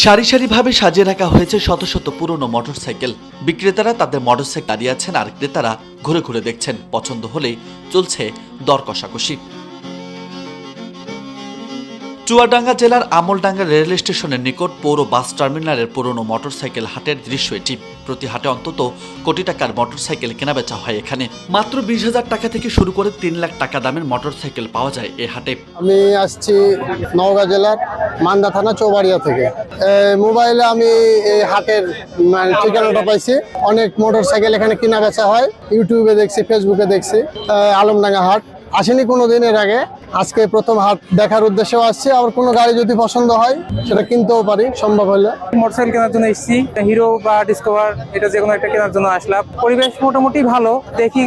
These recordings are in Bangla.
সারি সারিভাবে সাজিয়ে রাখা হয়েছে শত শত পুরনো মোটরসাইকেল। বিক্রেতারা তাদের মোটরসাইকেল দাঁড়িয়ে আছেন আর ক্রেতারা ঘুরে ঘুরে দেখছেন। পছন্দ হলেই চলছে দর কষাকষি। চুয়াডাঙ্গা জেলার আমলডাঙ্গা রেল স্টেশনের নিকট পৌর বাস টার্মিনালের পুরনো মোটরসাইকেল হাটের দৃশ্য এটি। প্রতি হাটে অন্তত কোটি টাকার মোটরসাইকেল কেনাবেচা হয় এখানে। মাত্র 20,000 টাকা থেকে শুরু করে 3 লাখ টাকা দামের মোটরসাইকেল পাওয়া যায় এই হাটে। আমি আসছি নওগাঁ জেলার মান্দা থানা চৌবাড়িয়া থেকে। মোবাইলে আমি এই হাটের ঠিকানাটা পাইছি। অনেক মোটরসাইকেল এখানে কেনা বেচা হয়, ইউটিউবে দেখছি, ফেসবুকে দেখছি। আলমডাঙ্গা হাট আসেনি কোনো দিনের আগে, আজকে প্রথম হাট দেখার উদ্দেশ্যেও আসছি। আবার কোনো গাড়ি যদি পছন্দ হয় সেটা কিনতেও পারি সম্ভব হলে। মোটরসাইকেল কেনার জন্য এসেছি, হিরো বা ডিসকভার, এটা যে কোনো একটা কেনার জন্য আসলাম। পরিবেশ মোটামুটি ভালো, দেখি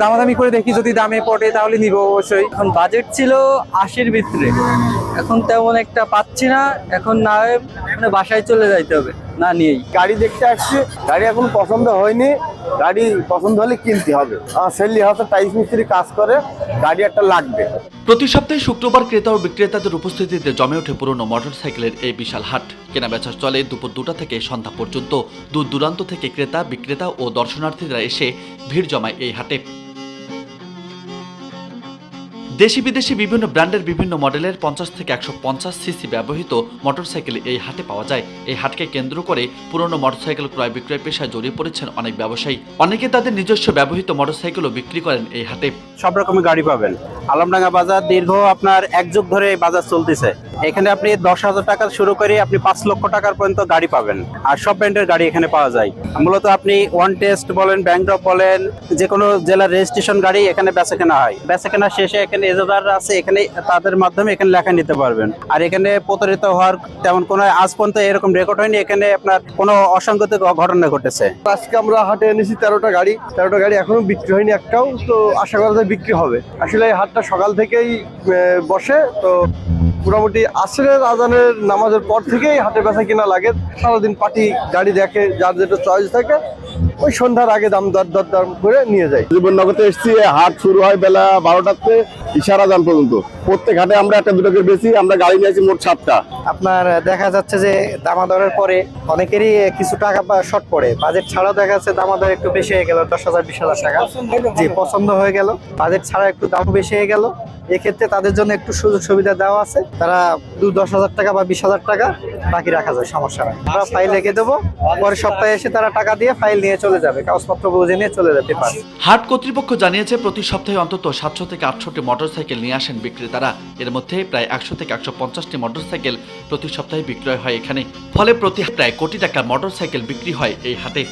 দামাদামি করে দেখি, যদি দামে পড়ে তাহলে নিব অবশ্যই। এখন বাজেট ছিল 80-র ভিতরে, এখন তেমন একটা পাচ্ছি না। এখন না হয় মানে বাসায় চলে যাইতে হবে, না নিয়েই। গাড়ি দেখতে আসছি, গাড়ি এখন পছন্দ হয়নি, গাড়ি পছন্দ হলে কিনতে হবে। আমার সেল্লি হাউসে টাইস মিস্ত্রি কাজ করে, গাড়ি একটা লাগবে। প্রতি সপ্তাহে শুক্রবার ক্রেতা ও বিক্রেতাদের উপস্থিতিতে জমে ওঠে পুরনো মোটরসাইকেলের এই বিশাল হাট। কেনাবেচা চলে দুপুর 2টা থেকে সন্ধ্যা পর্যন্ত। দূর দূরান্ত থেকে ক্রেতা, বিক্রেতা ও দর্শনার্থীরা এসে ভিড় জমায় এই হাটে। দেশি বিদেশি বিভিন্ন ব্র্যান্ডের বিভিন্ন মডেলের 50 থেকে 150 সিসি ব্যবহৃত মোটরসাইকেল এই হাটে পাওয়া যায়। এই হাটকে কেন্দ্র করে পুরনো মোটরসাইকেল ক্রয় বিক্রয় পেশায় জড়িয়ে পড়েছেন অনেক ব্যবসায়ী। অনেকে তাদের নিজস্ব ব্যবহৃত মোটরসাইকেলও বিক্রি করেন এই হাটে। সব রকমের গাড়ি পাবেন। আলমডাঙ্গা বাজার দীর্ঘ আপনার 1 যুগ ধরে এই বাজার চলতেছে। এখানে আপনি 10,000 টাকা শুরু করে আপনি 5 লক্ষ টাকার পর্যন্ত গাড়ি পাবেন, আর সব ব্র্যান্ডের গাড়ি এখানে পাওয়া যায়। মূলত আপনি ওয়ান টেস্ট বলেন, ব্যাংড্রপ বলেন, যে কোনো জেলার রেজিস্ট্রেশন গাড়ি এখানে বেচাকেনা হয়। বেচাকেনা শেষে এখানে এজেন্টরা আছে, এখানে তাদের মাধ্যমে এখানে লেখা নিতে পারবেন। আর এখানে প্রতারিত হওয়ার তেমন কোনো আজ পর্যন্ত এরকম রেকর্ড হয়নি। এখানে আপনার কোনো অসংগত ঘটনা ঘটেছে। আজকে আমরা হাটে এনেছি 13টা গাড়ি এখনো বিক্রি হয়নি একটাও, তো আশা করা যায় বিক্রি হবে। আসলে এই হাটটা সকাল থেকেই বসে, তো মোটামুটি আসরের আজানের নামাজের পর থেকেই হাটে বেচা কিনা লাগে। সারাদিন পার্টি গাড়ি দেখে, যার যেটা চয়েস থাকে ওই সন্ধ্যার আগে দাম দর করে নিয়ে যায়। জীবননগরে এসেছি, হাট শুরু হয় বেলা 12টাতে, ইশার আজান পর্যন্ত। প্রত্যেক হাটে আমরা একটা দুটো করে বেশি, আমরা গাড়ি নিয়েছি মোট 7টা। আপনার দেখা যাচ্ছে যে দামাদরের পরে অনেকেরই কিছু টাকা শর্ট পড়ে, বাজেট ছাড়াও দেখা যাচ্ছে দামাদর একটু বেশি হয়ে গেল, 10,000 20,000 টাকা। জি, পছন্দ হয়ে গেল, বাজেট ছাড়া একটু দাম বেশি হয়ে গেল। এক্ষেত্রে তাদের জন্য একটু সুযোগ সুবিধা দেওয়া আছে। তারা 10,000 টাকা বা 20,000 টাকা বাকি রাখা যায়, সমস্যা নাই। আমরা ফাইল রেখে দেবো, পরের সপ্তাহে এসে তারা টাকা দিয়ে ফাইল নিয়ে চলে যাবে, কাগজপত্র বুঝে নিয়ে চলে যাবে। হাট কর্তৃপক্ষ জানিয়েছে প্রতি সপ্তাহে অন্তত 700 থেকে 800টি মোটরসাইকেল নিয়ে আসেন বিক্রেতারা। এর মধ্যে প্রায় 100 থেকে 150টি মোটরসাইকেল প্রতি সপ্তাহে বিক্রয় হয় এখানে। ফলে প্রতি প্রায় কোটি টাকার মোটরসাইকেল বিক্রি হয় এই হাটে।